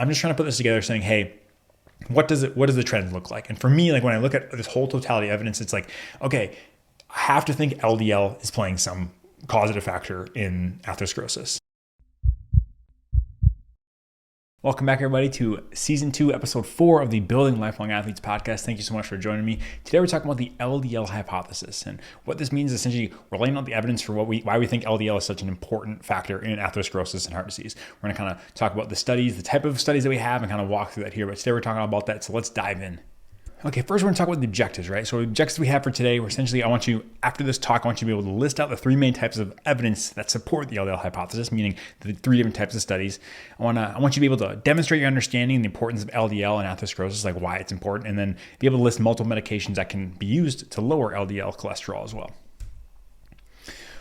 I'm just trying to put this together saying, hey, what does the trend look like? And for me, like when I look at this whole totality of evidence, it's like, okay, I have to think LDL is playing some causative factor in atherosclerosis. Welcome back, everybody, to Season 2, Episode 4 of the Building Lifelong Athletes podcast. Thank you so much for joining me. Today, we're talking about the LDL hypothesis. And what this means is essentially we're laying out the evidence for why we think LDL is such an important factor in atherosclerosis and heart disease. We're going to kind of talk about the studies, the type of studies that we have, and kind of walk through that here. But today, we're talking about that. So let's dive in. Okay, first we're going to talk about the objectives, right? So the objectives we have for today, we're essentially, after this talk, I want you to be able to list out the three main types of evidence that support the LDL hypothesis, meaning the three different types of studies. I want you to be able to demonstrate your understanding and the importance of LDL and atherosclerosis, like why it's important, and then be able to list multiple medications that can be used to lower LDL cholesterol as well.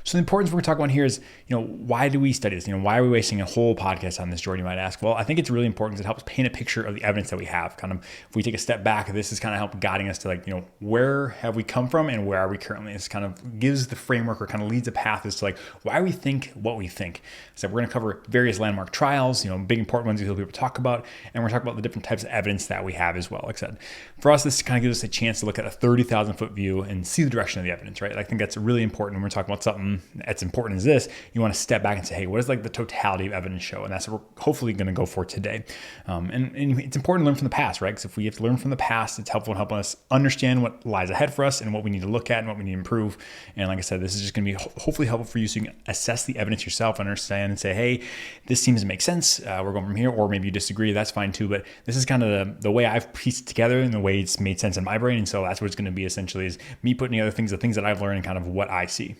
So the importance we're talking about here is, why do we study this? Why are we wasting a whole podcast on this, Jordan, you might ask? Well, I think it's really important because it helps paint a picture of the evidence that we have. Kind of, if we take a step back, this is kind of help guiding us to where have we come from and where are we currently? This kind of gives the framework or kind of leads a path as to why we think what we think. So we're going to cover various landmark trials, big important ones that people talk about, and we're talking about the different types of evidence that we have as well. Like I said, for us, this kind of gives us a chance to look at a 30,000 foot view and see the direction of the evidence, right? I think that's really important when we're talking about something as important as this. You want to step back and say, hey, what does the totality of evidence show? And that's what we're hopefully going to go for today. And it's important to learn from the past, right? Because if we have to learn from the past, it's helpful in helping us understand what lies ahead for us and what we need to look at and what we need to improve. And like I said, this is just going to be hopefully helpful for you so you can assess the evidence yourself, understand and say, hey, this seems to make sense. We're going from here, or maybe you disagree. That's fine too. But this is kind of the way I've pieced it together and the way it's made sense in my brain. And so that's what it's going to be essentially is me putting together the things that I've learned and kind of what I see.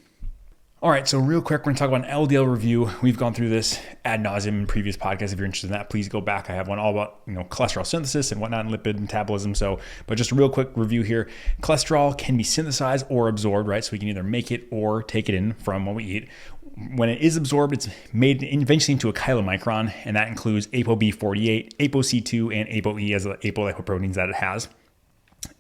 All right, so real quick, we're going to talk about an LDL review. We've gone through this ad nauseum in previous podcasts. If you're interested in that, please go back. I have one all about cholesterol synthesis and whatnot and lipid metabolism. But just a real quick review here. Cholesterol can be synthesized or absorbed, right? So we can either make it or take it in from what we eat. When it is absorbed, it's made eventually into a chylomicron, and that includes ApoB48, ApoC2, and ApoE as the apolipoproteins that it has.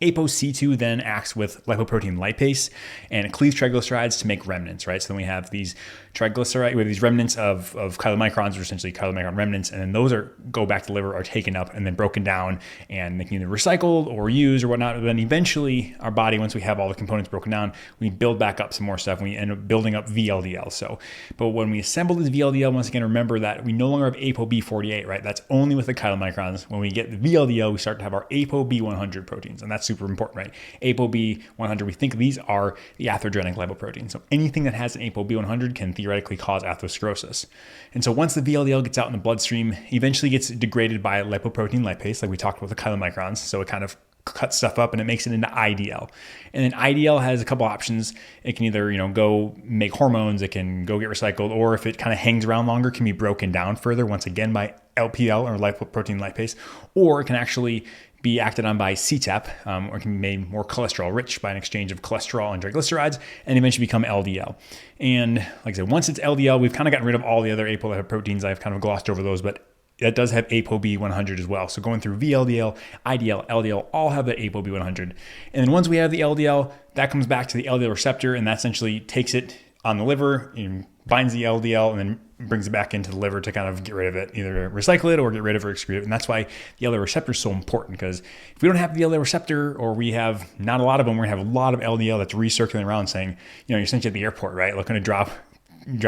ApoC2 then acts with lipoprotein lipase and it cleaves triglycerides to make remnants, right? So then we have these triglycerides, we have these remnants of chylomicrons, or essentially chylomicron remnants, and then those go back to the liver, are taken up and then broken down, and they can either recycled or used or whatnot. But then eventually our body, once we have all the components broken down, we build back up some more stuff and we end up building up VLDL. But when we assemble this VLDL, once again, remember that we no longer have ApoB48, right? That's only with the chylomicrons. When we get the VLDL, we start to have our ApoB100 proteins, and that's super important, right? ApoB100, we think these are the atherogenic lipoproteins. So anything that has an ApoB100 can theoretically cause atherosclerosis. And so once the VLDL gets out in the bloodstream, eventually gets degraded by lipoprotein lipase, like we talked about the chylomicrons. So it kind of cuts stuff up and it makes it into IDL. And then IDL has a couple options. It can either, go make hormones, it can go get recycled, or if it kind of hangs around longer, can be broken down further, once again, by LPL or lipoprotein lipase, or it can actually be acted on by CETP, or it can be made more cholesterol rich by an exchange of cholesterol and triglycerides, and eventually become LDL. And like I said, once it's LDL, we've kind of gotten rid of all the other apolipoproteins. I've kind of glossed over those, but that does have ApoB100 as well. So going through VLDL, IDL, LDL, all have that ApoB100. And then once we have the LDL, that comes back to the LDL receptor, and that essentially takes it on the liver, binds the LDL, and then brings it back into the liver to kind of get rid of it, either recycle it or get rid of it or excrete it. And that's why the LDL receptor is so important, because if we don't have the LDL receptor, or we have not a lot of them, we're going to have a lot of LDL that's recirculating around saying, you're essentially at the airport, right? Looking to drop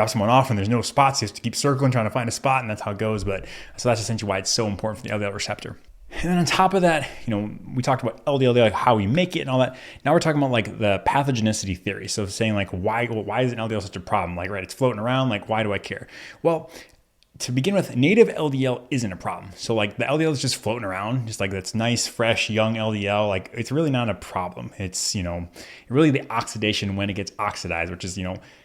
someone off and there's no spots. You have to keep circling, trying to find a spot, and that's how it goes. But so that's essentially why it's so important for the LDL receptor. And then on top of that, we talked about LDL, like how we make it and all that. Now we're talking about the pathogenicity theory. So saying why is an LDL such a problem? Right, it's floating around. Why do I care? Well, to begin with, native LDL isn't a problem. So the LDL is just floating around, just that's nice, fresh, young LDL. It's really not a problem. It's, really the oxidation when it gets oxidized, which is,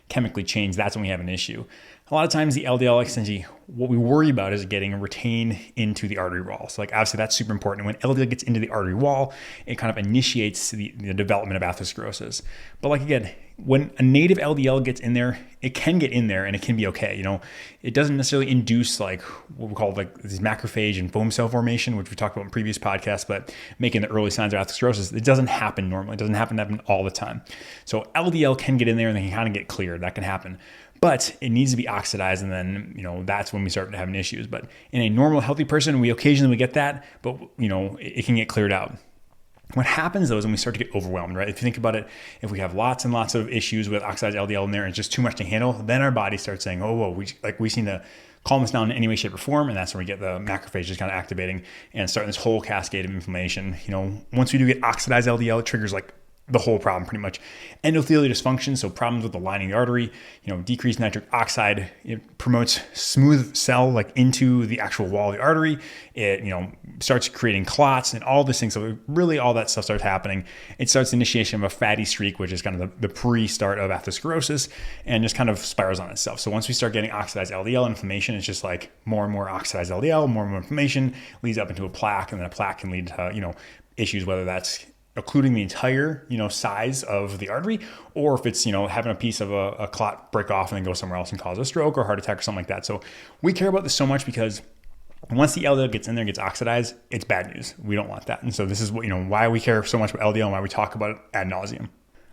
chemically changed. That's when we have an issue. A lot of times the LDL, essentially, what we worry about is getting retained into the artery wall. So obviously that's super important. When LDL gets into the artery wall, it kind of initiates the development of atherosclerosis. But again, when a native LDL gets in there, it can get in there and it can be okay. It doesn't necessarily induce what we call these macrophage and foam cell formation, which we talked about in previous podcasts, but making the early signs of atherosclerosis. It doesn't happen normally. It doesn't happen all the time. So LDL can get in there and they can kind of get cleared. That can happen. but it needs to be oxidized, and then that's when we start having issues. But in a normal healthy person, we occasionally get that, but it can get cleared out. What happens though is when we start to get overwhelmed, right? If you think about it, if we have lots and lots of issues with oxidized LDL in there and it's just too much to handle, then our body starts saying, oh, whoa, we need to calm this down in any way, shape, or form. And that's when we get the macrophages kind of activating and starting this whole cascade of inflammation. Once we do get oxidized LDL, it triggers like the whole problem pretty much. Endothelial dysfunction, so problems with the lining of the artery, decreased nitric oxide, it promotes smooth cell like into the actual wall of the artery. It, starts creating clots and all these things. So really all that stuff starts happening. It starts the initiation of a fatty streak, which is kind of the pre-start of atherosclerosis, and just kind of spirals on itself. So once we start getting oxidized LDL inflammation, it's just like more and more oxidized LDL, more and more inflammation leads up into a plaque, and then a plaque can lead to, issues, whether that's occluding the entire, size of the artery, or if it's, having a piece of a clot break off and then go somewhere else and cause a stroke or heart attack or something like that. So we care about this so much because once the LDL gets in there and gets oxidized, it's bad news. We don't want that. And so this is what, why we care so much about LDL and why we talk about it ad nauseum.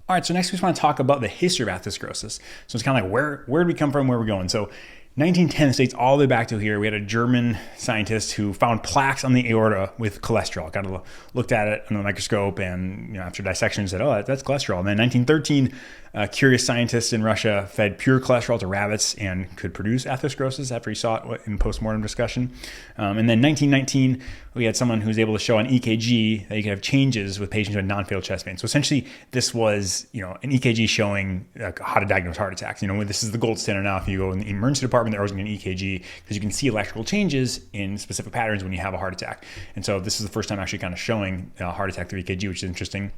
All right, so next we just want to talk about the history of atherosclerosis. So it's kind of like where did we come from, where we're going. So 1910 states all the way back to here. We had a German scientist who found plaques on the aorta with cholesterol. Kind of looked at it under the microscope, and after dissection said, "Oh, that's cholesterol." And then 1913, a curious scientist in Russia fed pure cholesterol to rabbits and could produce atherosclerosis after he saw it in postmortem discussion. And then 1919, we had someone who was able to show on EKG that you could have changes with patients who had non-fatal chest pain. So essentially, this was an EKG showing how to diagnose heart attacks. This is the gold standard now. If you go in the emergency department, they're always going to EKG because you can see electrical changes in specific patterns when you have a heart attack. And so this is the first time actually kind of showing a heart attack through EKG, which is interesting.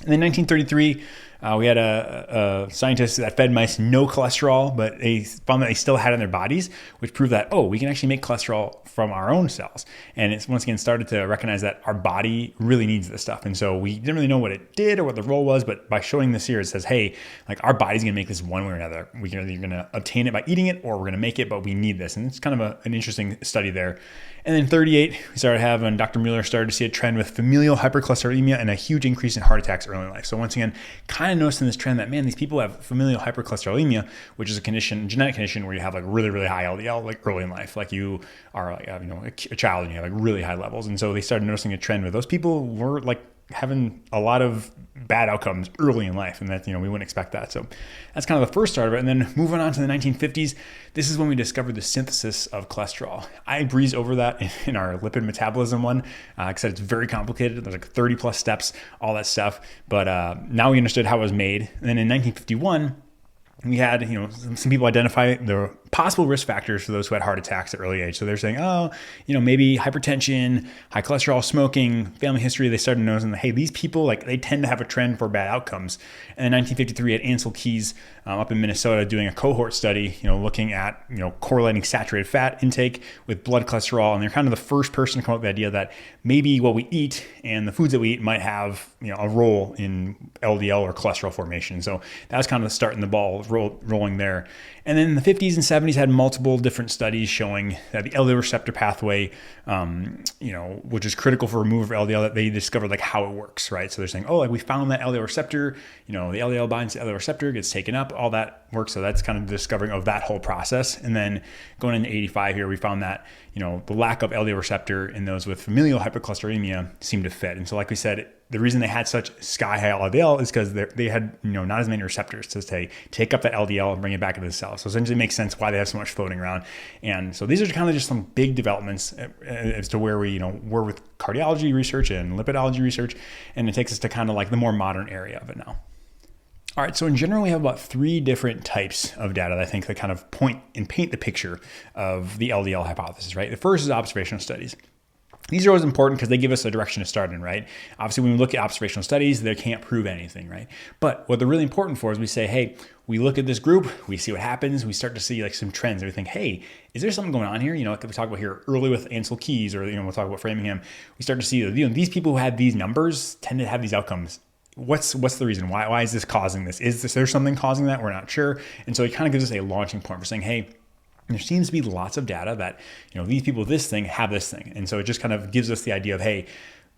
And then 1933, we had a scientist that fed mice no cholesterol, but they found that they still had it in their bodies, which proved that, we can actually make cholesterol from our own cells. And it's once again started to recognize that our body really needs this stuff. And so we didn't really know what it did or what the role was, but by showing this here, it says, hey, like our body's going to make this one way or another. We're either going to obtain it by eating it or we're going to make it, but we need this. And it's kind of an interesting study there. And then 38, we started having Dr. Mueller started to see a trend with familial hypercholesterolemia and a huge increase in heart attacks early in life. So once again, kind of noticing this trend that, man, these people have familial hypercholesterolemia, which is a genetic condition where you have like really, really high LDL, like early in life, like you are like, a child and you have like really high levels. And so they started noticing a trend where those people were like having a lot of bad outcomes early in life, and that we wouldn't expect that. So that's kind of the first start of it. And then moving on to the 1950s, this is when we discovered the synthesis of cholesterol. I breezed over that in our lipid metabolism one. Like I said, it's very complicated. There's like 30 plus steps, all that stuff. But now we understood how it was made. And then in 1951, we had, some people identify the possible risk factors for those who had heart attacks at early age. So they're saying, maybe hypertension, high cholesterol, smoking, family history. They started noticing that, hey, these people, like they tend to have a trend for bad outcomes. And in 1953, at Ansel Keys up in Minnesota doing a cohort study, looking at, correlating saturated fat intake with blood cholesterol. And they're kind of the first person to come up with the idea that maybe what we eat and the foods that we eat might have, a role in LDL or cholesterol formation. So that was kind of starting the ball rolling there. And then in the 50s and 70s had multiple different studies showing that the LDL receptor pathway, which is critical for removal of LDL, that they discovered like how it works, right? So they're saying, we found that LDL receptor, the LDL binds to the LDL receptor, gets taken up, all that works. So that's kind of the discovering of that whole process. And then going into 85 here, we found that, the lack of LDL receptor in those with familial hypercholesterolemia seemed to fit. And so like we said, the reason they had such sky high LDL is because they had not as many receptors to say take up that LDL and bring it back into the cell. So essentially it makes sense why they have so much floating around. And so these are kind of just some big developments as to where we we're with cardiology research and lipidology research, and it takes us to kind of like the more modern area of it now. All right, so in general, we have about 3 different types of data that I think that kind of point and paint the picture of the LDL hypothesis, right? The first is observational studies. These are always important because they give us a direction to start in, right? Obviously, when we look at observational studies, they can't prove anything, right? But what they're really important for is we say, hey, we look at this group, we see what happens, we start to see like some trends, and we think, hey, is there something going on here? Like we talked about here early with Ansel Keys, or we'll talk about Framingham. We start to see that these people who have these numbers tend to have these outcomes. What's the reason? Why is this causing this? Is there something causing that? We're not sure. And so it kind of gives us a launching point for saying, hey, there seems to be lots of data that, these people with this thing have this thing. And so it just kind of gives us the idea of, hey,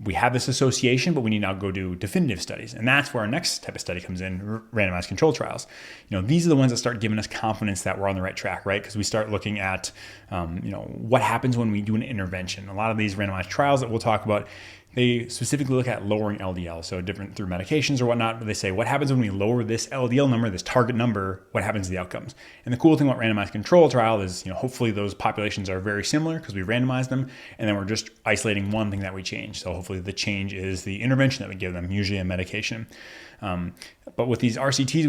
we have this association, but we need to now go do definitive studies. And that's where our next type of study comes in, randomized control trials. These are the ones that start giving us confidence that we're on the right track, right? Because we start looking at, what happens when we do an intervention. A lot of these randomized trials that we'll talk about, they specifically look at lowering LDL, so different through medications or whatnot, but they say, what happens when we lower this LDL number, this target number, what happens to the outcomes? And the cool thing about randomized control trial is, hopefully those populations are very similar because we randomized them, and then we're just isolating one thing that we change. So hopefully the change is the intervention that we give them, usually a medication. But with these RCTs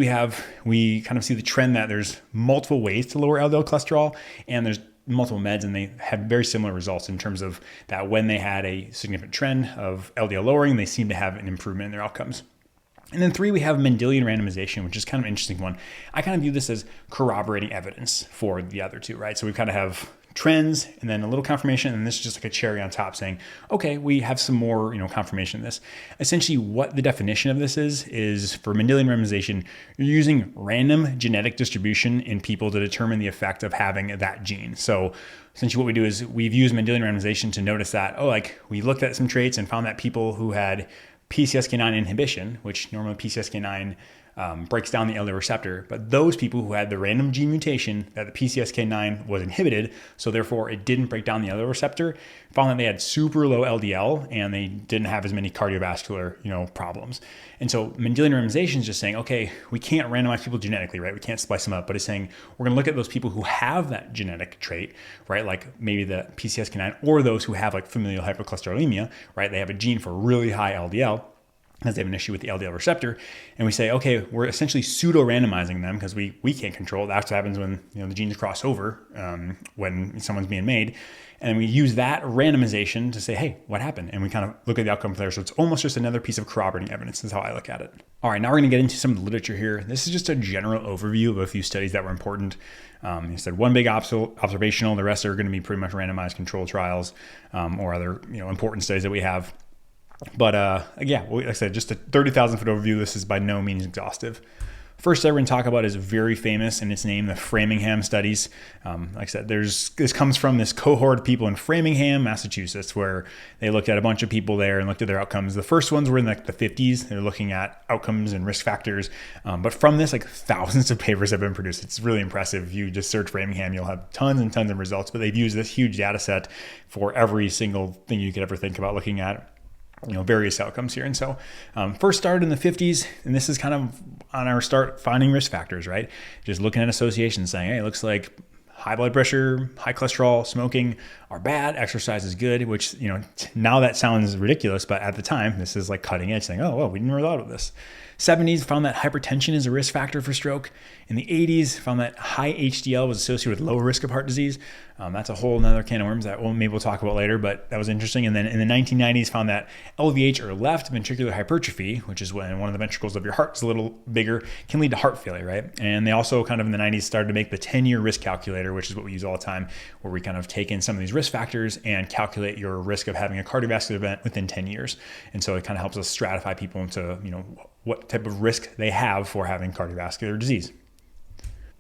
we kind of see the trend that there's multiple ways to lower LDL cholesterol, and there's multiple meds, and they have very similar results in terms of that when they had a significant trend of LDL lowering, they seem to have an improvement in their outcomes. And then 3, we have Mendelian randomization, which is kind of an interesting one. I kind of view this as corroborating evidence for the other two, right? So we kind of have trends and then a little confirmation, and this is just like a cherry on top saying, okay, we have some more, confirmation of this. Essentially what the definition of this is for Mendelian randomization, you're using random genetic distribution in people to determine the effect of having that gene. So essentially what we do is we've used Mendelian randomization to notice that, we looked at some traits and found that people who had PCSK9 inhibition, which normally PCSK9 breaks down the LDL receptor, but those people who had the random gene mutation that the PCSK9 was inhibited, so therefore it didn't break down the LDL receptor, found that they had super low LDL and they didn't have as many cardiovascular, problems. And so Mendelian randomization is just saying, okay, we can't randomize people genetically, right? We can't splice them up, but it's saying we're going to look at those people who have that genetic trait, right? Like maybe the PCSK9 or those who have like familial hypercholesterolemia, right? They have a gene for really high LDL, because they have an issue with the LDL receptor. And we say, okay, we're essentially pseudo-randomizing them because we can't control it. That's what happens when the genes cross over when someone's being made. And we use that randomization to say, hey, what happened? And we kind of look at the outcome there. So it's almost just another piece of corroborating evidence is how I look at it. All right, now we're going to get into some of the literature here. This is just a general overview of a few studies that were important. He said one big observational, the rest are going to be pretty much randomized control trials or other important studies that we have. But like I said, just a 30,000 foot overview. This is by no means exhaustive. First study we're going to talk about is very famous, and it's named the Framingham Studies. Like I said, this comes from this cohort of people in Framingham, Massachusetts, where they looked at a bunch of people there and looked at their outcomes. The first ones were in the 50s. They're looking at outcomes and risk factors. But from this, thousands of papers have been produced. It's really impressive. If you just search Framingham, you'll have tons and tons of results. But they've used this huge data set for every single thing you could ever think about looking at. Various outcomes here. And so first started in the 50s, and this is kind of on our start finding risk factors, right? Just looking at associations saying, hey, it looks like high blood pressure, high cholesterol, smoking are bad, exercise is good, which, now that sounds ridiculous, but at the time, this is like cutting edge saying, oh, well, we didn't really thought of this. 70s found that hypertension is a risk factor for stroke. In the 80s, found that high HDL was associated with low risk of heart disease. That's a whole nother can of worms that maybe we'll talk about later, but that was interesting. And then in the 1990s, found that LVH, or left ventricular hypertrophy, which is when one of the ventricles of your heart is a little bigger, can lead to heart failure, right? And they also kind of in the 90s started to make the 10-year risk calculator, which is what we use all the time, where we kind of take in some of these risk factors and calculate your risk of having a cardiovascular event within 10 years. And so it kind of helps us stratify people into, what type of risk they have for having cardiovascular disease.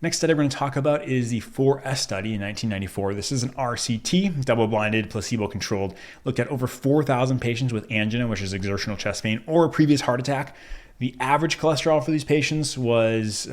Next study we're going to talk about is the FOURIER study in 1994. This is an RCT, double-blinded, placebo-controlled, looked at over 4,000 patients with angina, which is exertional chest pain, or a previous heart attack. The average cholesterol for these patients was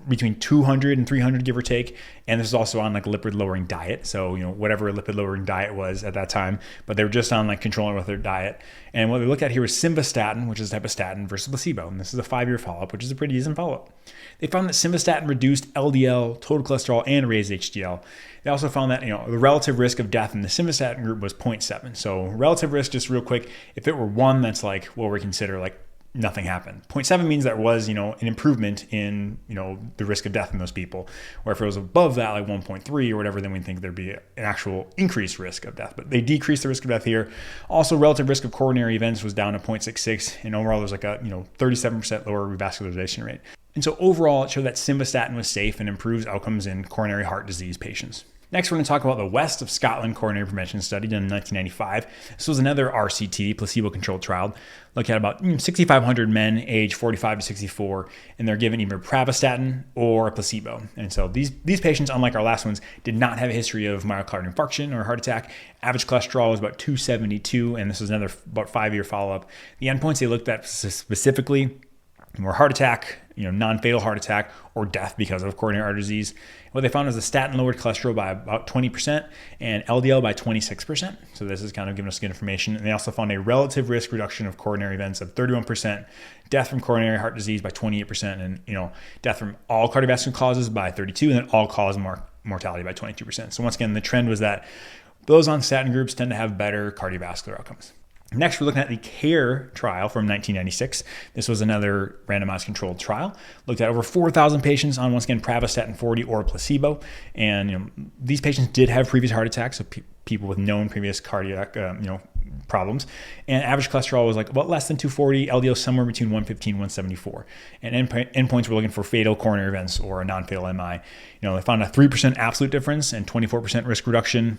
between 200 and 300, give or take. And this is also on lipid lowering diet. So, whatever a lipid lowering diet was at that time, but they were just on controlling with their diet. And what we looked at here was simvastatin, which is a type of statin, versus placebo. And this is a 5-year follow-up, which is a pretty decent follow-up. They found that simvastatin reduced LDL, total cholesterol, and raised HDL. They also found that, the relative risk of death in the simvastatin group was 0.7. So relative risk, just real quick, if it were 1, that's what we consider nothing happened. 0.7 means there was, an improvement in, the risk of death in those people. Or if it was above that, 1.3 or whatever, then we think there'd be an actual increased risk of death. But they decreased the risk of death here. Also, relative risk of coronary events was down to 0.66. And overall, there's a 37% lower revascularization rate. And so overall, it showed that simvastatin was safe and improves outcomes in coronary heart disease patients. Next, we're going to talk about the West of Scotland Coronary Prevention Study done in 1995. This was another RCT, placebo-controlled trial, looking at about 6,500 men aged 45 to 64, and they're given either pravastatin or a placebo. And so these patients, unlike our last ones, did not have a history of myocardial infarction or heart attack. Average cholesterol was about 272, and this was another about 5-year follow-up. The endpoints they looked at specifically were heart attack, non-fatal heart attack, or death because of coronary artery disease. What they found was the statin lowered cholesterol by about 20% and LDL by 26%. So this is kind of giving us good information. And they also found a relative risk reduction of coronary events of 31%, death from coronary heart disease by 28%, and death from all cardiovascular causes by 32%, and then all-cause mortality by 22%. So once again, the trend was that those on statin groups tend to have better cardiovascular outcomes. Next, we're looking at the CARE trial from 1996. This was another randomized controlled trial. Looked at over 4,000 patients on, once again, pravastatin 40 or placebo. And these patients did have previous heart attacks, so people with known previous cardiac problems. And average cholesterol was like about less than 240, LDL somewhere between 115 and 174. And endpoints were looking for fatal coronary events or a non-fatal MI. They found a 3% absolute difference and 24% risk reduction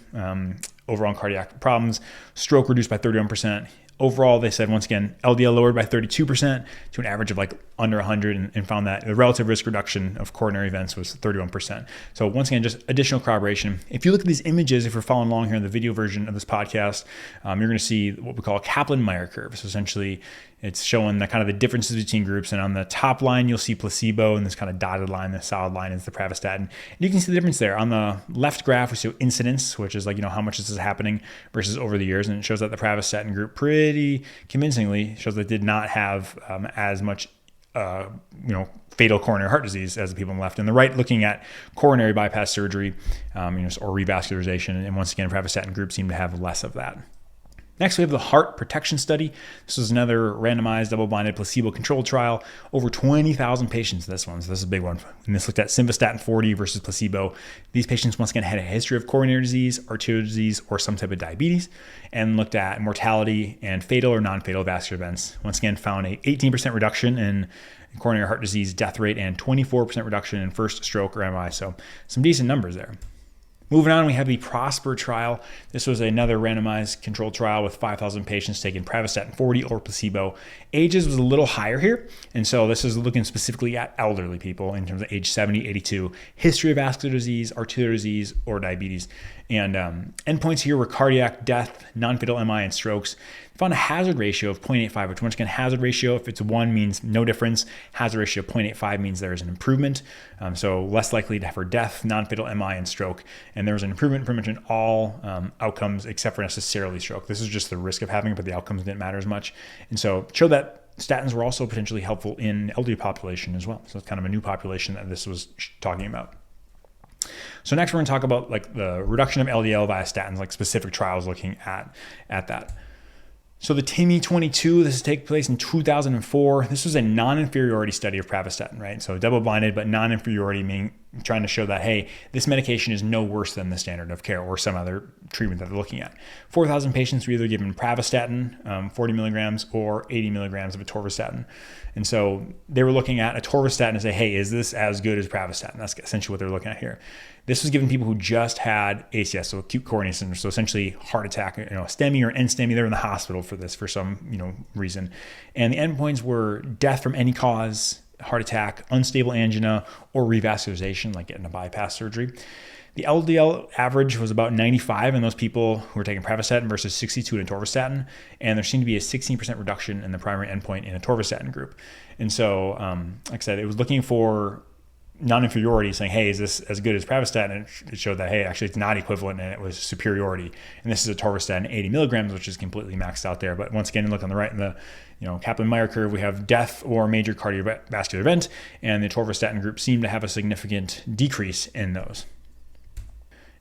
overall in cardiac problems. Stroke reduced by 31%. Overall, they said, once again, LDL lowered by 32% to an average of like under 100, and found that the relative risk reduction of coronary events was 31%. So once again, just additional corroboration. If you look at these images, if you're following along here in the video version of this podcast, you're going to see what we call a Kaplan-Meier curve. So essentially, it's showing the kind of the differences between groups. And on the top line, you'll see placebo, and this kind of dotted line, the solid line is the pravastatin. And you can see the difference there. On the left graph, we see incidence, which is like, how much this is happening versus over the years. And it shows that the pravastatin group pretty convincingly shows that it did not have as much fatal coronary heart disease as the people on the left. And the right, looking at coronary bypass surgery, or revascularization. And once again, pravastatin group seemed to have less of that. Next, we have the Heart Protection Study. This was another randomized, double-blinded, placebo-controlled trial. Over 20,000 patients, this is a big one. And this looked at simvastatin 40 versus placebo. These patients, once again, had a history of coronary disease, arterial disease, or some type of diabetes, and looked at mortality and fatal or non-fatal vascular events. Once again, found a 18% reduction in coronary heart disease death rate and 24% reduction in first stroke or MI. So some decent numbers there. Moving on, we have the PROSPER trial. This was another randomized controlled trial with 5,000 patients taking pravastatin 40 or placebo. Ages was a little higher here, and so this is looking specifically at elderly people in terms of age 70, 82, history of vascular disease, arterial disease, or diabetes. And endpoints here were cardiac death, non-fatal MI, and strokes. Found a hazard ratio of 0.85, which once again, hazard ratio, if it's 1 means no difference. Hazard ratio of 0.85 means there is an improvement. So less likely to have for death, non-fatal MI, and stroke. And there was an improvement pretty much in all outcomes except for necessarily stroke. This is just the risk of having it, but the outcomes didn't matter as much. And so it showed that statins were also potentially helpful in elderly population as well. So it's kind of a new population that this was talking about. So next we're going to talk about like the reduction of LDL via statins, like specific trials looking at that. So the TIMI 22, this took place in 2004. This was a non-inferiority study of pravastatin, right? So double-blinded, but non-inferiority meaning trying to show that, hey, this medication is no worse than the standard of care or some other treatment that they're looking at. 4,000 patients were either given pravastatin, 40 milligrams, or 80 milligrams of atorvastatin. And so they were looking at atorvastatin and say, hey, is this as good as pravastatin? That's essentially what they're looking at here. This was given people who just had ACS, so acute coronary syndrome, so essentially heart attack, STEMI or NSTEMI. They're in the hospital for this for some reason. And the endpoints were death from any cause, heart attack, unstable angina, or revascularization, like getting a bypass surgery. The LDL average was about 95 in those people who were taking pravastatin versus 62 in atorvastatin, and there seemed to be a 16% reduction in the primary endpoint in atorvastatin group. And so, like I said, it was looking for non-inferiority, saying, hey, is this as good as pravastatin? And it showed that, hey, actually it's not equivalent, and it was superiority. And this is atorvastatin 80 milligrams, which is completely maxed out there. But once again, look on the right in the Kaplan-Meier curve, we have death or major cardiovascular event, and the atorvastatin group seemed to have a significant decrease in those.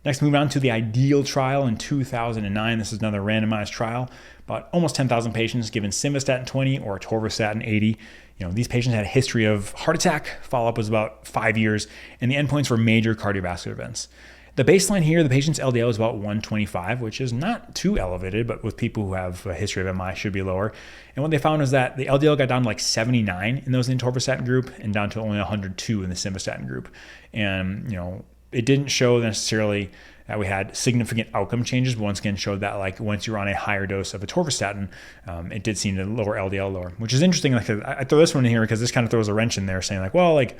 Next, moving on to the IDEAL trial in 2009. This is another randomized trial, about almost 10,000 patients given simvastatin 20 or atorvastatin 80. These patients had a history of heart attack. Follow-up was about 5 years, and the endpoints were major cardiovascular events. The baseline here, the patient's LDL is about 125, which is not too elevated, but with people who have a history of MI should be lower. And what they found was that the LDL got down to like 79 in those in the atorvastatin group and down to only 102 in the simvastatin group. And, it didn't show necessarily that we had significant outcome changes, but once again showed that like once you're on a higher dose of atorvastatin, it did seem to lower LDL lower, which is interesting. Like I throw this one in here because this kind of throws a wrench in there, saying like, well, like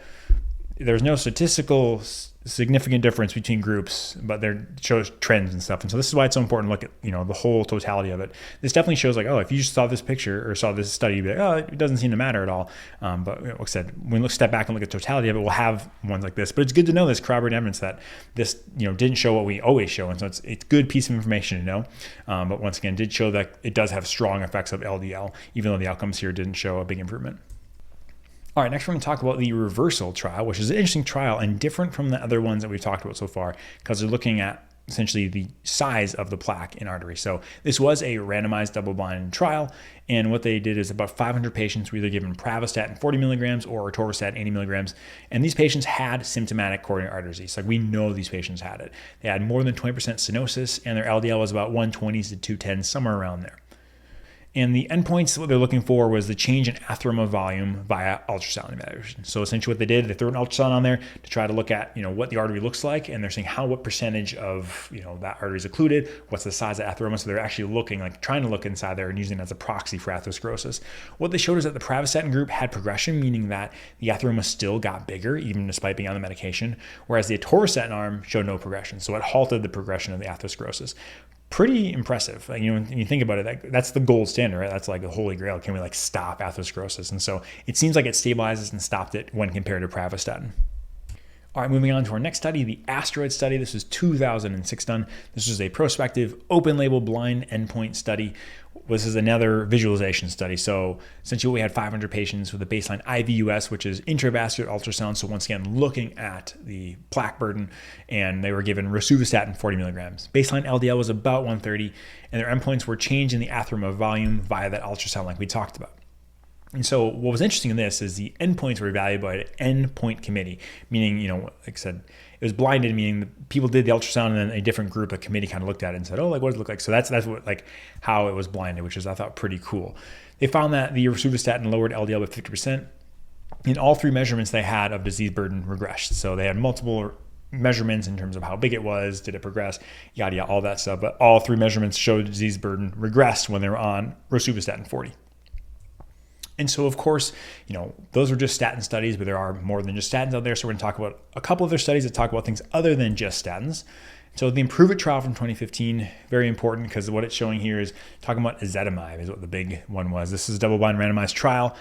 there's no statistical significant difference between groups, but there shows trends and stuff. And so this is why it's so important to look at, the whole totality of it. This definitely shows like, oh, if you just saw this picture or saw this study, you'd be like, oh, it doesn't seem to matter at all. But like I said, when we step back and look at the totality of it, we'll have ones like this. But it's good to know this corroborating evidence that this, didn't show what we always show. And so it's good piece of information to know. But once again, did show that it does have strong effects of LDL, even though the outcomes here didn't show a big improvement. All right, next we're going to talk about the reversal trial, which is an interesting trial and different from the other ones that we've talked about so far because they're looking at essentially the size of the plaque in artery. So this was a randomized double-blind trial, and what they did is about 500 patients were either given pravastatin 40 milligrams or atorvastatin 80 milligrams, and these patients had symptomatic coronary artery disease. Like we know these patients had it. They had more than 20% stenosis, and their LDL was about 120s to 210s, somewhere around there. And the endpoints, what they're looking for was the change in atheroma volume via ultrasound evaluation. So essentially what they did, they threw an ultrasound on there to try to look at, what the artery looks like. And they're saying what percentage of, that artery is occluded, what's the size of atheroma. So they're actually looking, trying to look inside there and using it as a proxy for atherosclerosis. What they showed is that the pravastatin group had progression, meaning that the atheroma still got bigger, even despite being on the medication. Whereas the atorvastatin arm showed no progression. So it halted the progression of the atherosclerosis. Pretty impressive. When you think about it, that's the gold standard, right? That's like the holy grail. Can we stop atherosclerosis? And so it seems like it stabilizes and stopped it when compared to pravastatin. All right, moving on to our next study, the ASTEROID study. This was 2006 done. This was a prospective open label blind endpoint study. This is another visualization study. So essentially we had 500 patients with a baseline IVUS, which is intravascular ultrasound. So once again, looking at the plaque burden, and they were given rosuvastatin 40 milligrams. Baseline LDL was about 130, and their endpoints were change in the atheroma volume via that ultrasound like we talked about. And so what was interesting in this is the endpoints were evaluated by an endpoint committee, meaning, like I said, it was blinded, meaning the people did the ultrasound and then a different group, a committee kind of looked at it and said, oh, what does it look like? So that's what how it was blinded, which is, I thought, pretty cool. They found that the rosuvastatin lowered LDL by 50%. In all three measurements they had of disease burden regressed. So they had multiple measurements in terms of how big it was, did it progress, yada, yada, all that stuff. But all three measurements showed disease burden regressed when they were on rosuvastatin 40. And so, of course, those are just statin studies, but there are more than just statins out there. So we're going to talk about a couple of their studies that talk about things other than just statins. So the IMPROVE-IT trial from 2015, very important because what it's showing here is talking about ezetimibe is what the big one was. This is a double-blind randomized trial.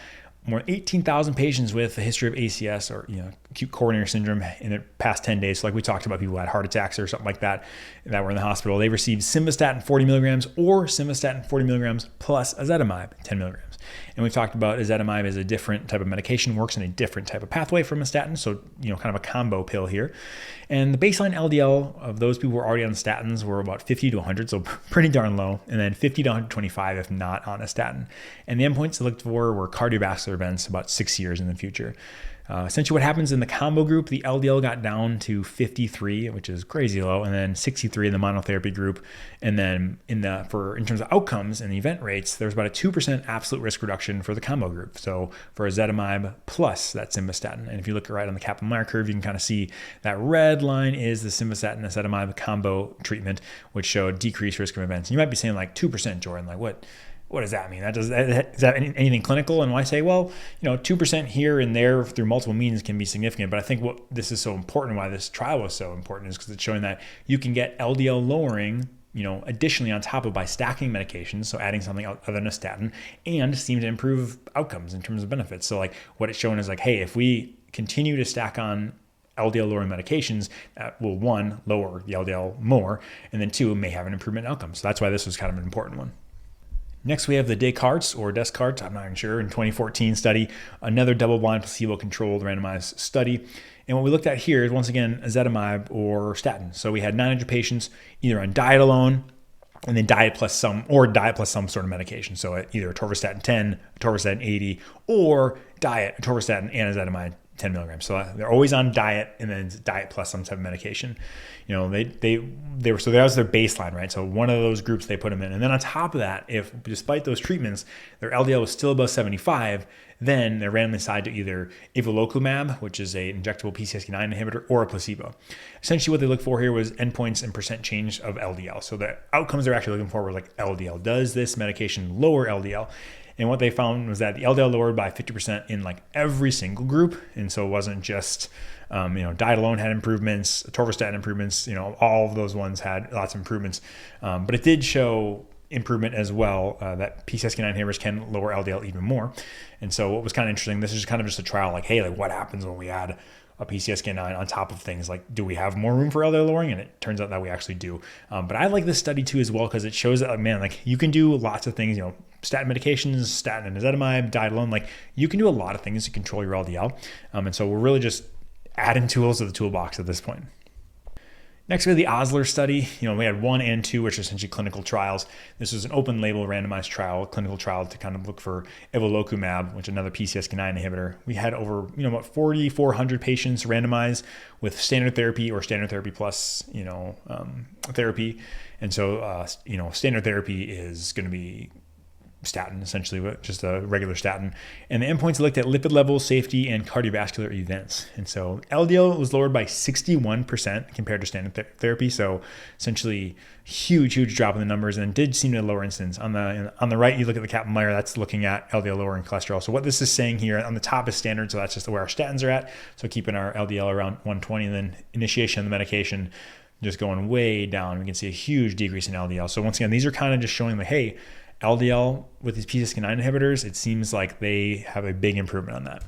More than 18,000 patients with a history of ACS or acute coronary syndrome in the past 10 days. So like we talked about, people who had heart attacks or something like that were in the hospital. They received simvastatin 40 milligrams or simvastatin 40 milligrams plus ezetimibe 10 milligrams. And we've talked about ezetimibe as a different type of medication, works in a different type of pathway from a statin. So, kind of a combo pill here. And the baseline LDL of those people who were already on statins were about 50 to 100, so pretty darn low. And then 50 to 125 if not on a statin. And the endpoints they looked for were cardiovascular events about 6 years in the future. Essentially what happens in the combo group, the LDL got down to 53, which is crazy low, and then 63 in the monotherapy group. And then in terms of outcomes and the event rates, there's about a 2% absolute risk reduction for the combo group. So for ezetimibe plus that simvastatin. And if you look right on the Kaplan-Meier curve, you can kind of see that red line is the simvastatin ezetimibe combo treatment, which showed decreased risk of events. And you might be saying 2%, Jordan, what does that mean? Is that anything clinical? And I say, 2% here and there through multiple means can be significant. But I think what this is so important, why this trial was so important, is because it's showing that you can get LDL lowering, additionally on top of by stacking medications, so adding something other than a statin, and seem to improve outcomes in terms of benefits. So what it's showing is hey, if we continue to stack on LDL lowering medications, that will, one, lower the LDL more, and then two, may have an improvement in outcomes. So that's why this was kind of an important one. Next, we have the DESCARTES, I'm not even sure, in 2014 study, another double-blind placebo-controlled randomized study. And what we looked at here is, once again, ezetimibe or statin. So we had 900 patients either on diet alone, and then diet plus some sort of medication. So either atorvastatin 10, atorvastatin 80, or diet, atorvastatin and ezetimibe 10 milligrams. So they're always on diet, and then diet plus some type of medication. That was their baseline, right? So one of those groups they put them in. And then on top of that, if despite those treatments, their LDL was still above 75, then they're randomly assigned to either evolocumab, which is an injectable PCSK9 inhibitor, or a placebo. Essentially what they look for here was endpoints and percent change of LDL. So the outcomes they're actually looking for were like LDL. Does this medication lower LDL? And what they found was that the LDL lowered by 50% in like every single group. And so it wasn't just, diet alone had improvements, atorvastatin improvements, all of those ones had lots of improvements. But it did show improvement as well, that PCSK9 inhibitors can lower LDL even more. And so what was kind of interesting, this is kind of just a trial like, hey, like what happens when we add a PCSK9 on top of things, like do we have more room for LDL lowering? And it turns out that we actually do. But I like this study too as well because it shows that, man, like you can do lots of things, statin medications, statin and ezetimibe, diet alone, like you can do a lot of things to control your LDL. And so we're really just adding tools to the toolbox at this point. Next, we had the OSLER study. We had 1 and 2, which are essentially clinical trials. This was an open label randomized trial, clinical trial to kind of look for evolocumab, which is another PCSK9 inhibitor. We had over, about 4,400 patients randomized with standard therapy or standard therapy plus, therapy. And so, standard therapy is going to be statin, essentially, just a regular statin. And the endpoints looked at lipid levels, safety, and cardiovascular events. And so LDL was lowered by 61% compared to standard therapy. So essentially, huge drop in the numbers, and did seem to lower incidence. On the right, you look at the Kaplan-Meier, that's looking at LDL lowering cholesterol. So what this is saying here, on the top is standard, so that's just where our statins are at. So keeping our LDL around 120, and then initiation of the medication just going way down. We can see a huge decrease in LDL. So once again, these are kind of just showing like, hey, LDL with these PCSK9 inhibitors, it seems like they have a big improvement on that.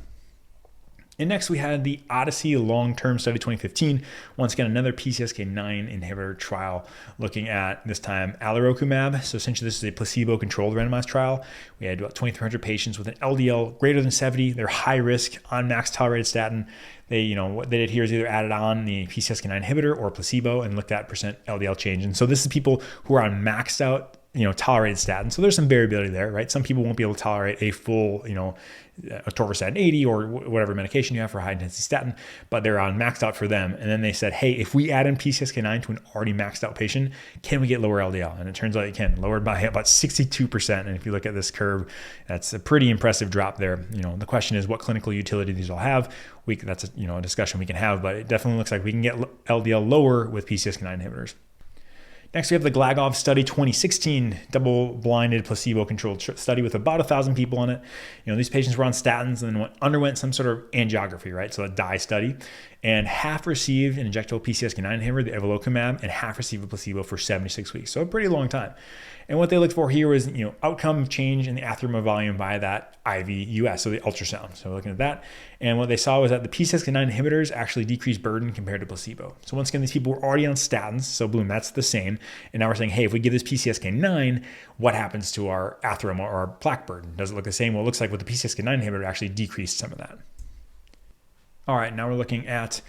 And next we had the ODYSSEY long-term study 2015. Once again, another PCSK9 inhibitor trial looking at, this time, alirocumab. So essentially this is a placebo-controlled randomized trial. We had about 2,300 patients with an LDL greater than 70. They're high risk on max tolerated statin. They, what they did here is either added on the PCSK9 inhibitor or placebo and looked at percent LDL change. And so this is people who are on maxed out tolerated statin. So there's some variability there, right? Some people won't be able to tolerate a full, atorvastatin 80 or whatever medication you have for high intensity statin, but they're on maxed out for them. And then they said, hey, if we add in PCSK9 to an already maxed out patient, can we get lower LDL? And it turns out you can, lowered by about 62%. And if you look at this curve, that's a pretty impressive drop there. The question is what clinical utility these all have. That's a discussion we can have, but it definitely looks like we can get LDL lower with PCSK9 inhibitors. Next, we have the GLAGOV Study 2016, double-blinded placebo-controlled study with about 1,000 people on it. These patients were on statins and then underwent some sort of angiography, right? So a dye study. And half received an injectable PCSK9 inhibitor, the evolocumab, and half received a placebo for 76 weeks. So a pretty long time. And what they looked for here was, outcome change in the atheroma volume by that IV US, so the ultrasound. So looking at that. And what they saw was that the PCSK9 inhibitors actually decreased burden compared to placebo. So once again, these people were already on statins. So boom, that's the same. And now we're saying, hey, if we give this PCSK9, what happens to our atheroma or our plaque burden? Does it look the same? Well, it looks like with the PCSK9 inhibitor, it actually decreased some of that. All right, now we're looking at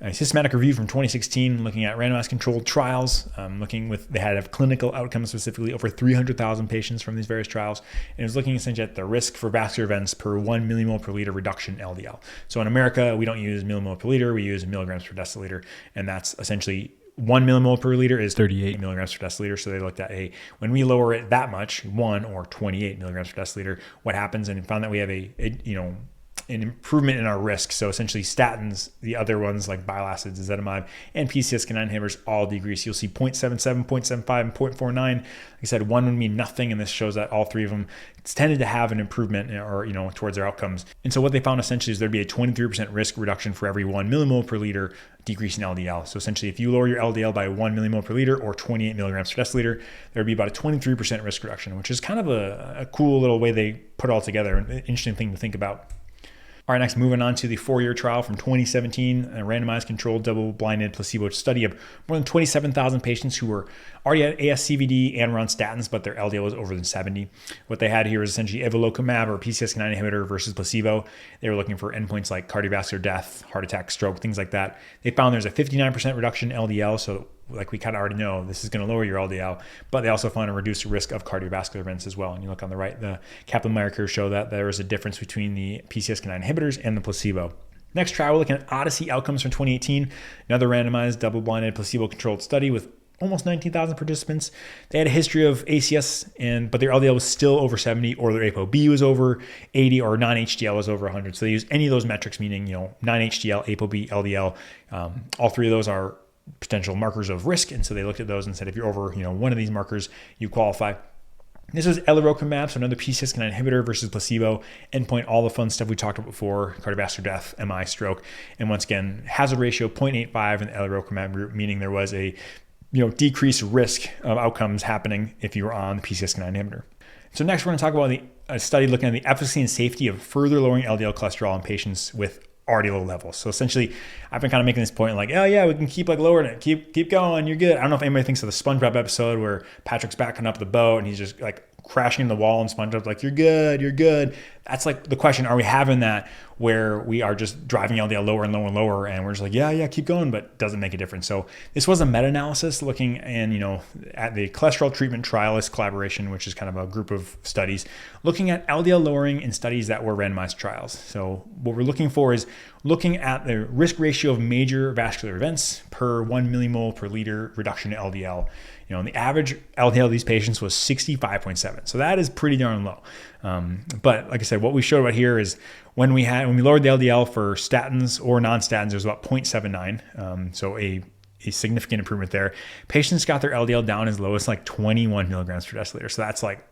a systematic review from 2016, looking at randomized controlled trials, they had clinical outcomes, specifically over 300,000 patients from these various trials. And it was looking essentially at the risk for vascular events per 1 millimole per liter reduction in LDL. So in America, we don't use millimole per liter, we use milligrams per deciliter. And that's essentially 1 millimole per liter is 38 milligrams per deciliter. So they looked at, when we lower it that much, 1 or 28 milligrams per deciliter, what happens? And found that we have an improvement in our risk. So essentially statins, the other ones like bile acids, ezetimibe, and PCSK9 inhibitors all decrease. You'll see 0.77, 0.75, and 0.49. Like I said, 1 would mean nothing, and this shows that all three of them tended to have an improvement or, towards their outcomes. And so what they found essentially is there'd be a 23% risk reduction for every 1 millimole per liter decrease in LDL. So essentially, if you lower your LDL by 1 millimole per liter or 28 milligrams per deciliter, there'd be about a 23% risk reduction, which is kind of a cool little way they put it all together, an interesting thing to think about. All right, next, moving on to the FOURIER Trial from 2017, a randomized controlled double-blinded placebo study of more than 27,000 patients who were already at ASCVD and were on statins, but their LDL was over than 70. What they had here was essentially evolocumab or PCSK9 inhibitor versus placebo. They were looking for endpoints like cardiovascular death, heart attack, stroke, things like that. They found there's a 59% reduction in LDL, so like we kind of already know, this is going to lower your LDL, but they also found a reduced risk of cardiovascular events as well. And you look on the right, the Kaplan-Meier curves show that there is a difference between the PCSK9 inhibitors and the placebo. Next trial, we're looking at ODYSSEY outcomes from 2018, another randomized double-blinded placebo-controlled study with almost 19,000 participants. They had a history of ACS, but their LDL was still over 70, or their ApoB was over 80, or non-HDL was over 100. So they use any of those metrics, meaning non-HDL, ApoB, LDL. All three of those are potential markers of risk, and so they looked at those and said if you're over one of these markers, you qualify. This was alirocumab, so another PCSK9 inhibitor versus placebo. Endpoint, all the fun stuff we talked about before: cardiovascular death, MI, stroke, and once again, hazard ratio 0.85 in the alirocumab group, meaning there was a decreased risk of outcomes happening if you were on the PCSK9 inhibitor. So next, we're going to talk about a study looking at the efficacy and safety of further lowering LDL cholesterol in patients with already low levels. So essentially, I've been kind of making this point like, oh yeah, we can keep lowering it, keep going, you're good. I don't know if anybody thinks of the SpongeBob episode where Patrick's backing up the boat and he's just like crashing in the wall, and SpongeBob's like, you're good. That's like the question: are we having that where we are just driving LDL lower and lower and lower, and we're just like, yeah, keep going, but it doesn't make a difference? So this was a meta-analysis looking at the cholesterol treatment trialist collaboration, which is kind of a group of studies looking at LDL lowering in studies that were randomized trials. So what we're looking for is looking at the risk ratio of major vascular events per 1 millimole per liter reduction in LDL. And the average LDL of these patients was 65.7. So that is pretty darn low. But like I said, what we showed about here is when we lowered the LDL for statins or non-statins, it was about 0.79. So a significant improvement there. Patients got their LDL down as low as like 21 milligrams per deciliter. So that's like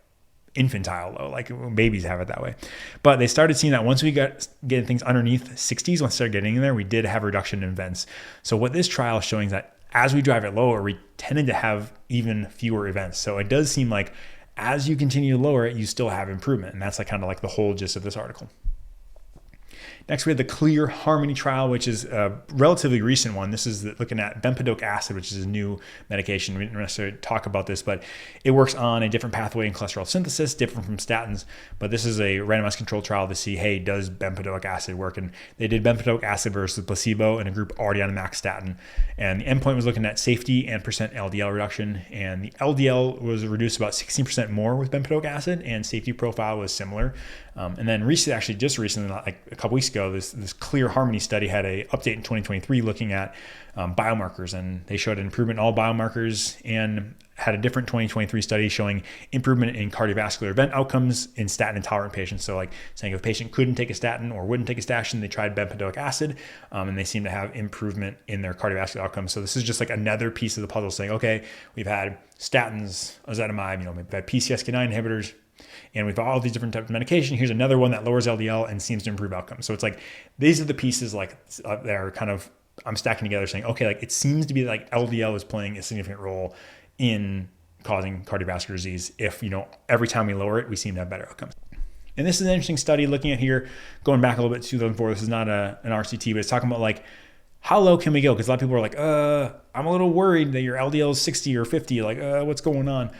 infantile low, like babies have it that way. But they started seeing that once we get things underneath 60s, once we started getting in there, we did have a reduction in events. So what this trial is showing is that as we drive it lower, we tended to have even fewer events. So it does seem like as you continue to lower it, you still have improvement. And that's kind of the whole gist of this article. Next, we have the CLEAR Harmony trial, which is a relatively recent one. This is looking at bempedoic acid, which is a new medication. We didn't necessarily talk about this, but it works on a different pathway in cholesterol synthesis, different from statins. But this is a randomized controlled trial to see, hey, does bempedoic acid work? And they did bempedoic acid versus placebo in a group already on a max statin. And the endpoint was looking at safety and percent LDL reduction. And the LDL was reduced about 16% more with bempedoic acid, and safety profile was similar. And then just recently, like a couple weeks ago, this CLEAR Harmony study had an update in 2023 looking at biomarkers, and they showed an improvement in all biomarkers, and had a different 2023 study showing improvement in cardiovascular event outcomes in statin intolerant patients. So like saying if a patient couldn't take a statin or wouldn't take a statin, they tried bempedoic acid, and they seem to have improvement in their cardiovascular outcomes. So this is just like another piece of the puzzle saying, okay, we've had statins, ezetimibe, we've had PCSK9 inhibitors, and we've all these different types of medication. Here's another one that lowers LDL and seems to improve outcomes. So it's like, these are the pieces that are kind of, I'm stacking together saying, okay, it seems to be like LDL is playing a significant role in causing cardiovascular disease. If, every time we lower it, we seem to have better outcomes. And this is an interesting study looking at here, going back a little bit to 2004. This is not an RCT, but it's talking about how low can we go? Because a lot of people are like, I'm a little worried that your LDL is 60 or 50. What's going on?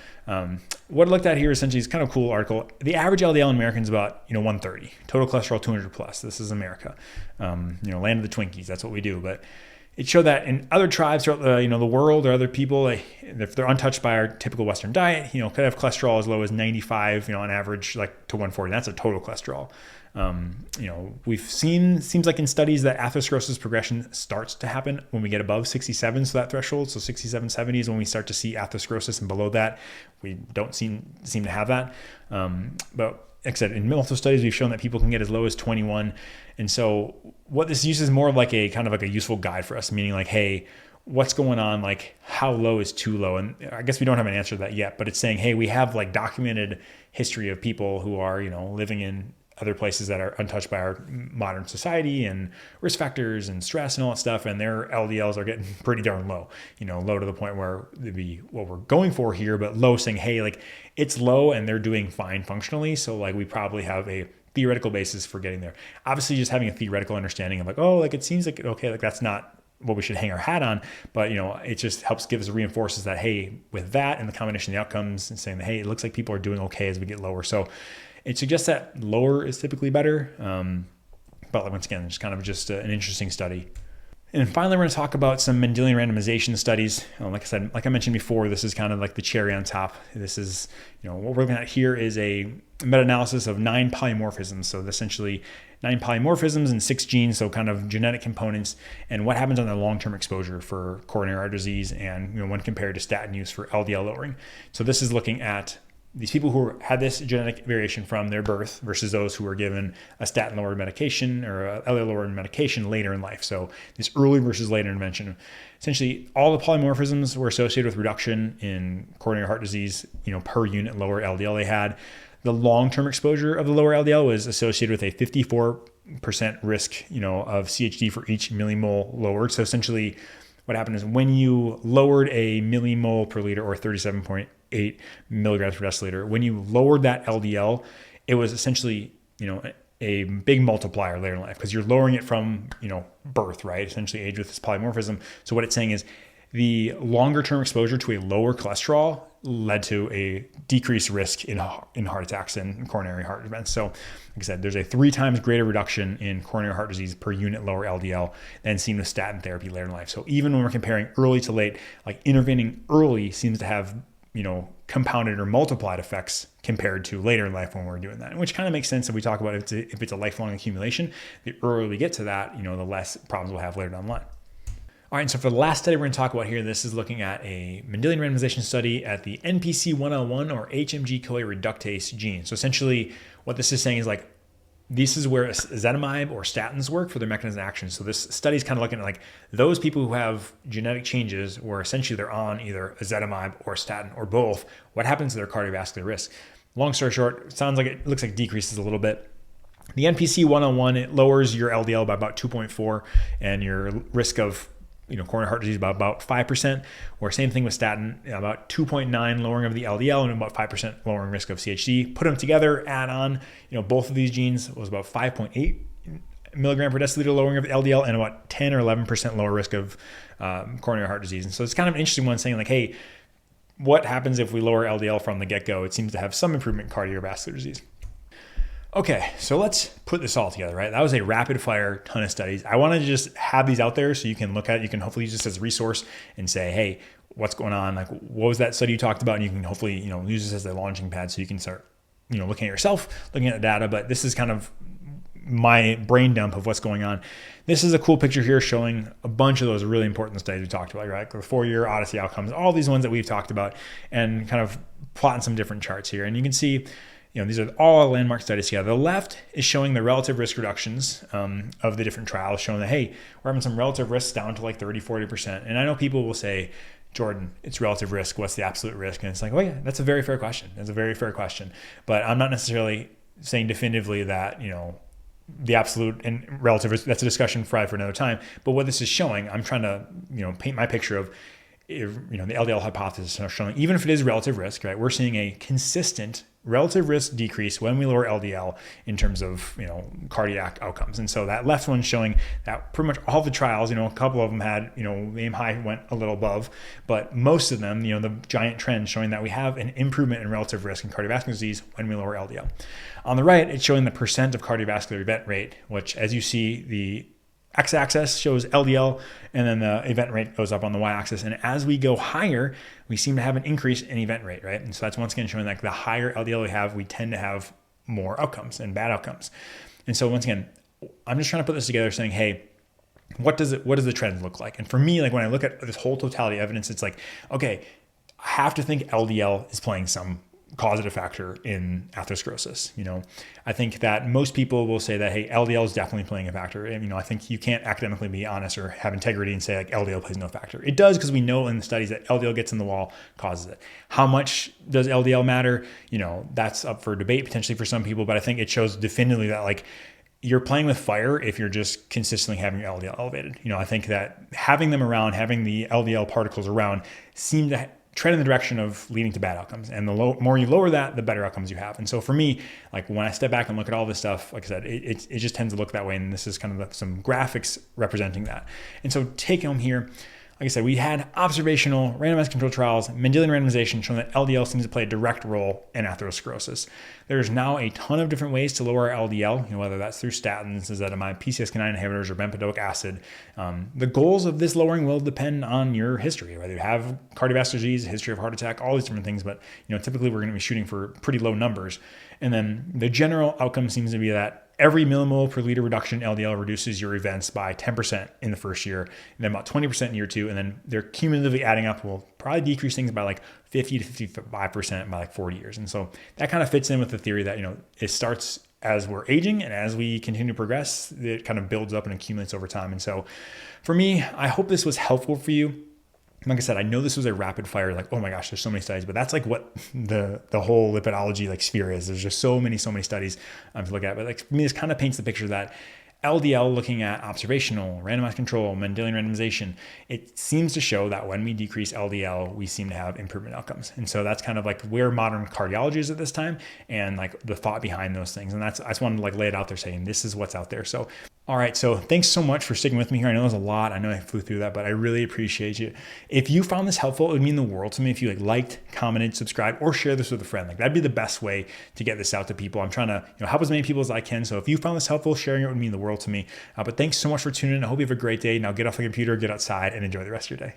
What I looked at here essentially is kind of a cool article. The average LDL in Americans is about 130. Total cholesterol 200 plus. This is America. Land of the Twinkies. That's what we do. But it showed that in other tribes throughout the world, or other people, if they're untouched by our typical Western diet, could have cholesterol as low as 95, on average, to 140. That's a total cholesterol. We've seen, seems like in studies that atherosclerosis progression starts to happen when we get above 67, so that threshold, so 67, 70 is when we start to see atherosclerosis, and below that, we don't seem to have that. But like I said, in multiple studies, we've shown that people can get as low as 21. And so what this uses more like a kind of like a useful guide for us, meaning hey, what's going on? How low is too low? And I guess we don't have an answer to that yet, but it's saying, hey, we have documented history of people who are, living in other places that are untouched by our modern society and risk factors and stress and all that stuff. And their LDLs are getting pretty darn low, low to the point where it'd be what we're going for here, but low saying, hey, it's low and they're doing fine functionally. So we probably have a theoretical basis for getting there. Obviously just having a theoretical understanding of it seems like, okay, that's not what we should hang our hat on, but it just helps reinforces that, hey, with that and the combination of the outcomes and saying that, hey, it looks like people are doing okay as we get lower. So it suggests that lower is typically better. But once again, it's kind of just an interesting study. And finally, we're going to talk about some Mendelian randomization studies. Like I said, like I mentioned before, this is kind of like the cherry on top. This is, what we're looking at here is a meta-analysis of 9 polymorphisms. So essentially 9 polymorphisms and 6 genes, so kind of genetic components, and what happens on the long-term exposure for coronary artery disease and when compared to statin use for LDL lowering. So this is looking at these people who had this genetic variation from their birth versus those who were given a statin-lowered medication or a LDL-lowered medication later in life. So this early versus late intervention. Essentially, all the polymorphisms were associated with reduction in coronary heart disease, per unit lower LDL they had. The long-term exposure of the lower LDL was associated with a 54% risk, of CHD for each millimole lowered. So essentially, what happened is when you lowered a millimole per liter or 37.8 milligrams per deciliter, when you lowered that LDL, it was essentially, a big multiplier later in life because you're lowering it from, birth, right? Essentially age with this polymorphism. So what it's saying is the longer term exposure to a lower cholesterol led to a decreased risk in heart attacks and coronary heart events. So like I said, there's a 3 times greater reduction in coronary heart disease per unit lower LDL than seen with statin therapy later in life. So even when we're comparing early to late, like intervening early seems to have, compounded or multiplied effects compared to later in life when we're doing that, which kind of makes sense if we talk about if it's a lifelong accumulation. The earlier we get to that, the less problems we'll have later down the line. All right, and so for the last study we're going to talk about here, this is looking at a Mendelian randomization study at the NPC1L1 or HMG-CoA reductase gene. So essentially what this is saying is like, this is where ezetimibe or statins work for their mechanism of action. So this study is kind of looking at like those people who have genetic changes where essentially they're on either ezetimibe or statin or both. What happens to their cardiovascular risk? Long story short, it looks like decreases a little bit. The NPC1L1, it lowers your LDL by about 2.4 and your risk of coronary heart disease by about 5%, or same thing with statin, about 2.9 lowering of the LDL and about 5% lowering risk of CHD. Put them together, add on, both of these genes was about 5.8 milligram per deciliter lowering of the LDL and about 10 or 11% lower risk of coronary heart disease. And so it's kind of an interesting one saying like, hey, what happens if we lower LDL from the get-go? It seems to have some improvement in cardiovascular disease. Okay, so let's put this all together, right? That was a rapid fire ton of studies. I wanted to just have these out there so you can look at it. You can hopefully use this as a resource and say, hey, what's going on? Like, what was that study you talked about? And you can hopefully, use this as a launching pad so you can start, looking at yourself, looking at the data. But this is kind of my brain dump of what's going on. This is a cool picture here showing a bunch of those really important studies we talked about, right? The FOURIER, ODYSSEY outcomes, all these ones that we've talked about, and kind of plotting some different charts here. And you can see, these are all landmark studies together. The left is showing the relative risk reductions of the different trials, showing that, hey, we're having some relative risks down to like 30, 40%. And I know people will say, Jordan, it's relative risk. What's the absolute risk? And it's like, oh yeah, that's a very fair question. That's a very fair question. But I'm not necessarily saying definitively that, the absolute and relative risk, that's a discussion for another time. But what this is showing, I'm trying to, paint my picture of, the LDL hypothesis are showing, even if it is relative risk, right, we're seeing a consistent relative risk decrease when we lower LDL in terms of, cardiac outcomes. And so that left one showing that pretty much all the trials, a couple of them had, the aim high went a little above, but most of them, the giant trend showing that we have an improvement in relative risk in cardiovascular disease when we lower LDL. On the right, it's showing the percent of cardiovascular event rate, which as you see, the x-axis shows LDL, and then the event rate goes up on the y-axis. And as we go higher, we seem to have an increase in event rate, right? And so that's once again showing that the higher LDL we have, we tend to have more outcomes and bad outcomes. And so once again, I'm just trying to put this together saying, hey, what does the trend look like? And for me, like when I look at this whole totality of evidence, it's like, okay, I have to think LDL is playing some causative factor in atherosclerosis. I think that most people will say that, hey, LDL is definitely playing a factor. And, I think you can't academically be honest or have integrity and say like LDL plays no factor. It does, because we know in the studies that LDL gets in the wall, causes it. How much does LDL matter? That's up for debate potentially for some people, but I think it shows definitively that like you're playing with fire if you're just consistently having your LDL elevated. I think that having them around, having the LDL particles around seem to trend in the direction of leading to bad outcomes. And the more you lower that, the better outcomes you have. And so for me, like when I step back and look at all this stuff, like I said, it just tends to look that way. And this is kind of some graphics representing that. And so take home here, like I said, we had observational randomized controlled trials, Mendelian randomization showing that LDL seems to play a direct role in atherosclerosis. There's now a ton of different ways to lower our LDL, whether that's through statins, ezetimibe, PCSK9 inhibitors, or bempedoic acid. The goals of this lowering will depend on your history, whether you have cardiovascular disease, history of heart attack, all these different things. But typically we're going to be shooting for pretty low numbers. And then the general outcome seems to be that every millimole per liter reduction in LDL reduces your events by 10% in the first year, and then about 20% in year 2. And then they're cumulatively adding up will probably decrease things by like 50 to 55% by like 40 years. And so that kind of fits in with the theory that, it starts as we're aging, and as we continue to progress, it kind of builds up and accumulates over time. And so for me, I hope this was helpful for you. Like I said, I know this was a rapid fire, like, oh my gosh, there's so many studies, but that's like what the whole lipidology like sphere is. There's just so many studies to look at. But like for me, this kind of paints the picture that LDL, looking at observational, randomized control, Mendelian randomization, it seems to show that when we decrease LDL, we seem to have improvement outcomes. And so that's kind of like where modern cardiology is at this time, and like the thought behind those things. And I just wanted to like lay it out there saying this is what's out there. So all right, so thanks so much for sticking with me here. I know there's a lot. I know I flew through that, but I really appreciate you. If you found this helpful, it would mean the world to me if you liked, commented, subscribed, or share this with a friend. That'd be the best way to get this out to people. I'm trying to help as many people as I can. So if you found this helpful, sharing it would mean the world to me. But thanks so much for tuning in. I hope you have a great day. Now get off the computer, get outside, and enjoy the rest of your day.